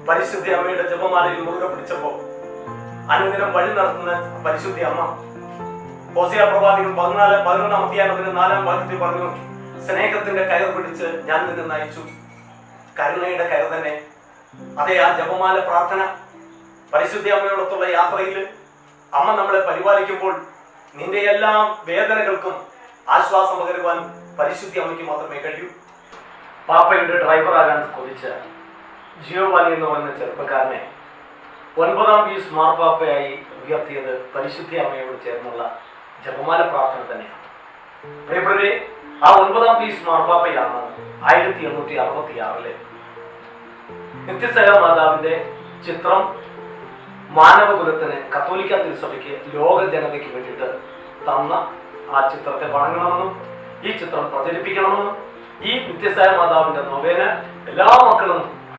പരിശുദ്ധി അമ്മയുടെ ജപമാലയിൽ മുറുകെ പിടിച്ചപ്പോൾ അനുദിനം വഴി നടത്തുന്ന പരിശുദ്ധി അമ്മ ഹോസിയ പ്രവാചകൻ 11-ാം അധ്യായത്തിന് 4-ാം വാക്യത്തിൽ പറഞ്ഞു, സ്നേഹത്തിന്റെ കയർ പിടിച്ച് ഞാൻ നിന്നെ നയിച്ചു. കരുണയുടെ കയർ തന്നെ. അതേ ആ ജപമാല പ്രാർത്ഥന പരിശുദ്ധി അമ്മയോടൊത്തുള്ള യാത്രയിൽ അമ്മ നമ്മളെ പരിപാലിക്കുമ്പോൾ നിന്റെ എല്ലാ വേദനകൾക്കും ആശ്വാസം പകരുവാൻ പരിശുദ്ധി അമ്മയ്ക്ക് മാത്രമേ കഴിയൂ. പാപ്പയുടെ ഡ്രൈവറാകാൻ കൊതിച്ച ജിയോവാനി എന്ന് പറയുന്ന ചെറുപ്പക്കാരനെ 9-ാം പീസ് മാർപ്പാപ്പയായി ഉയർത്തിയത് പരിശുദ്ധി അമ്മയോട് ചേർന്നുള്ള ജപമാല പ്രാർത്ഥന തന്നെയാണ്. പ്രിയപ്പെട്ടവരെ, ആ 9-ാം പീസ് മാർപ്പാപ്പയാണ് 1866 നിത്യസേവ മാതാവിന്റെ ചിത്രം മാനവകുലത്തിന് കത്തോലിക്ക തിരുസഭയ്ക്ക് ലോക ജനതയ്ക്ക് വേണ്ടിയിട്ട് തന്ന ആ ചിത്രത്തെ വണങ്ങണമെന്നും ഈ ചിത്രം പ്രചരിപ്പിക്കണമെന്നും ഈ നിത്യസേവ മാതാവിന്റെ നൊവേന എല്ലാ മക്കളും